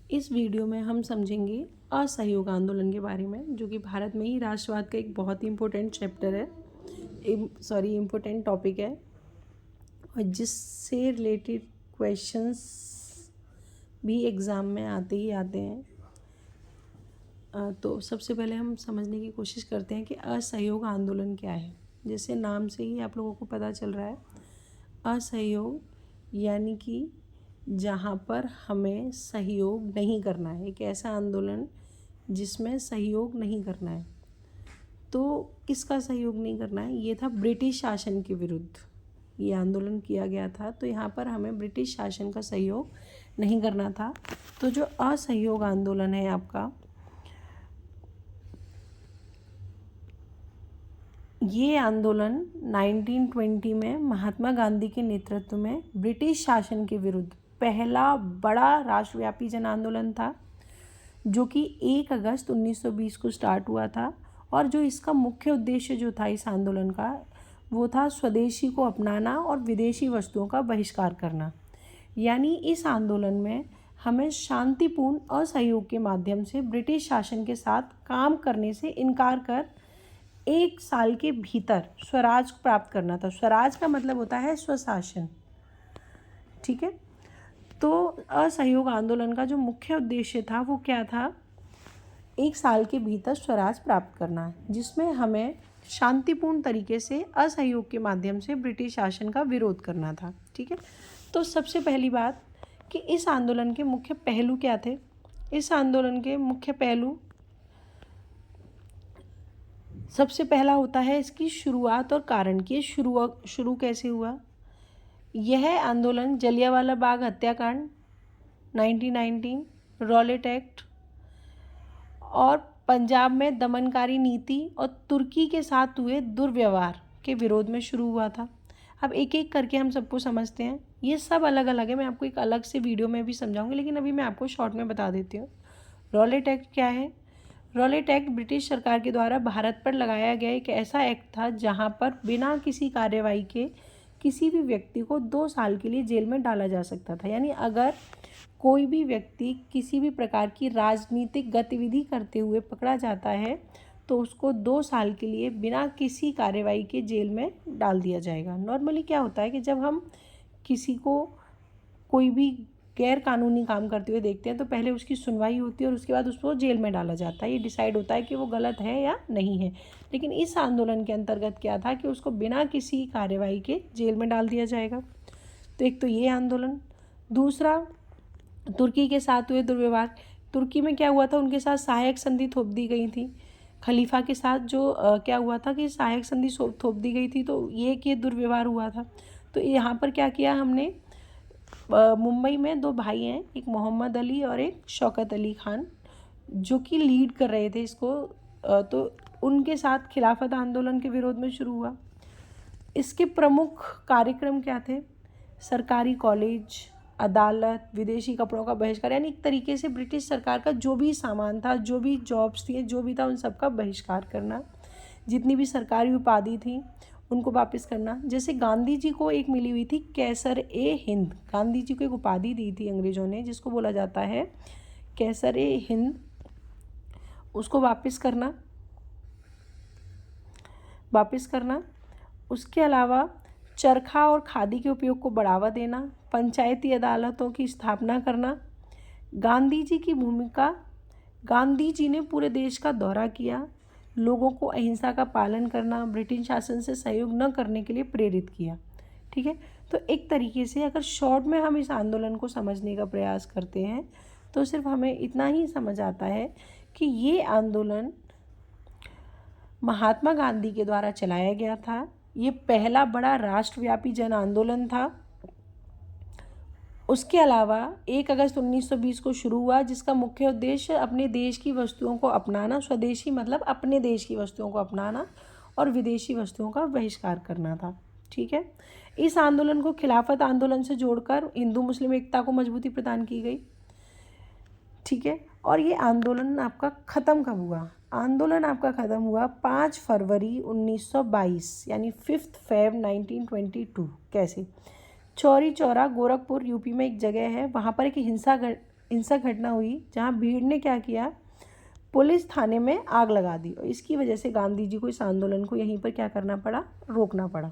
इस वीडियो में हम समझेंगे असहयोग आंदोलन के बारे में, जो कि भारत में ही राष्ट्रवाद का एक बहुत ही इम्पोर्टेंट चैप्टर है, इम्पोर्टेंट टॉपिक है, और जिससे रिलेटेड क्वेश्चंस भी एग्ज़ाम में आते ही आते हैं। तो सबसे पहले हम समझने की कोशिश करते हैं कि असहयोग आंदोलन क्या है। जैसे नाम से ही आप लोगों को पता चल रहा है, असहयोग यानी कि जहाँ पर हमें सहयोग नहीं करना है, एक ऐसा आंदोलन जिसमें सहयोग नहीं करना है। तो किसका सहयोग नहीं करना है? ये था ब्रिटिश शासन के विरुद्ध ये आंदोलन किया गया था। तो यहाँ पर हमें ब्रिटिश शासन का सहयोग नहीं करना था। तो जो असहयोग आंदोलन है आपका, ये आंदोलन 1920 में महात्मा गांधी के नेतृत्व में ब्रिटिश शासन के विरुद्ध पहला बड़ा राष्ट्रव्यापी जन आंदोलन था, जो कि 1 अगस्त 1920 को स्टार्ट हुआ था। और जो इसका मुख्य उद्देश्य जो था इस आंदोलन का, वो था स्वदेशी को अपनाना और विदेशी वस्तुओं का बहिष्कार करना। यानी इस आंदोलन में हमें शांतिपूर्ण असहयोग के माध्यम से ब्रिटिश शासन के साथ काम करने से इनकार कर 1 साल के भीतर स्वराज प्राप्त करना था। स्वराज का मतलब होता है स्वशासन, ठीक है। तो असहयोग आंदोलन का जो मुख्य उद्देश्य था वो क्या था? 1 साल के भीतर स्वराज प्राप्त करना है, जिसमें हमें शांतिपूर्ण तरीके से असहयोग के माध्यम से ब्रिटिश शासन का विरोध करना था, ठीक है। तो सबसे पहली बात कि इस आंदोलन के मुख्य पहलू क्या थे? इस आंदोलन के मुख्य पहलू, सबसे पहला होता है इसकी शुरुआत और कारण की शुरू कैसे हुआ। यह आंदोलन जलियांवाला बाग हत्याकांड 1919, रॉलेट एक्ट और पंजाब में दमनकारी नीति और तुर्की के साथ हुए दुर्व्यवहार के विरोध में शुरू हुआ था। अब एक एक करके हम सबको समझते हैं। ये सब अलग अलग है, मैं आपको एक अलग से वीडियो में भी समझाऊंगी, लेकिन अभी मैं आपको शॉर्ट में बता देती हूँ। रॉलेट एक्ट क्या है? रॉलेट एक्ट ब्रिटिश सरकार के द्वारा भारत पर लगाया गया एक ऐसा एक्ट था जहां पर बिना किसी कार्रवाई के किसी भी व्यक्ति को 2 साल के लिए जेल में डाला जा सकता था। यानी अगर कोई भी व्यक्ति किसी भी प्रकार की राजनीतिक गतिविधि करते हुए पकड़ा जाता है तो उसको 2 साल के लिए बिना किसी कार्रवाई के जेल में डाल दिया जाएगा। नॉर्मली क्या होता है कि जब हम किसी को कोई भी गैर कानूनी काम करते हुए देखते हैं तो पहले उसकी सुनवाई होती है और उसके बाद उसको जेल में डाला जाता है। ये डिसाइड होता है कि वो गलत है या नहीं है। लेकिन इस आंदोलन के अंतर्गत क्या था कि उसको बिना किसी कार्रवाई के जेल में डाल दिया जाएगा। तो एक तो ये आंदोलन। दूसरा, तुर्की के साथ हुए दुर्व्यवहार। तुर्की में क्या हुआ था, उनके साथ सहायक संधि थोप दी गई थी। खलीफा के साथ जो क्या हुआ था कि सहायक संधि थोप दी गई थी, तो ये दुर्व्यवहार हुआ था। तो यहाँ पर क्या किया हमने, मुंबई में 2 भाई हैं, एक मोहम्मद अली और एक शौकत अली खान, जो कि लीड कर रहे थे इसको। तो उनके साथ खिलाफत आंदोलन के विरोध में शुरू हुआ। इसके प्रमुख कार्यक्रम क्या थे? सरकारी कॉलेज, अदालत, विदेशी कपड़ों का बहिष्कार। यानी एक तरीके से ब्रिटिश सरकार का जो भी सामान था, जो भी जॉब्स थी, जो भी था, उन सब का बहिष्कार करना। जितनी भी सरकारी उपाधि थी उनको वापस करना। जैसे गांधी जी को एक मिली हुई थी कैसर ए हिंद, गांधी जी को एक उपाधि दी थी अंग्रेज़ों ने जिसको बोला जाता है कैसर ए हिंद, उसको वापस करना। उसके अलावा चरखा और खादी के उपयोग को बढ़ावा देना, पंचायती अदालतों की स्थापना करना। गांधी जी की भूमिका, गांधी जी ने पूरे देश का दौरा किया, लोगों को अहिंसा का पालन करना, ब्रिटिश शासन से सहयोग न करने के लिए प्रेरित किया, ठीक है। तो एक तरीके से अगर शॉर्ट में हम इस आंदोलन को समझने का प्रयास करते हैं तो सिर्फ हमें इतना ही समझ आता है कि ये आंदोलन महात्मा गांधी के द्वारा चलाया गया था। ये पहला बड़ा राष्ट्रव्यापी जन आंदोलन था। उसके अलावा 1 अगस्त 1920 को शुरू हुआ, जिसका मुख्य उद्देश्य अपने देश की वस्तुओं को अपनाना, स्वदेशी मतलब अपने देश की वस्तुओं को अपनाना, और विदेशी वस्तुओं का बहिष्कार करना था, ठीक है। इस आंदोलन को खिलाफत आंदोलन से जोड़कर हिंदू मुस्लिम एकता को मजबूती प्रदान की गई, ठीक है। और ये आंदोलन आपका ख़त्म कब हुआ? आंदोलन आपका ख़त्म हुआ 5 फरवरी 1922, यानी 5 फेब 1922। कैसे? चौरी चौरा, गोरखपुर यूपी में एक जगह है, वहाँ पर एक हिंसक घटना हुई जहाँ भीड़ ने क्या किया, पुलिस थाने में आग लगा दी और इसकी वजह से गांधी जी को इस आंदोलन को यहीं पर क्या करना पड़ा, रोकना पड़ा।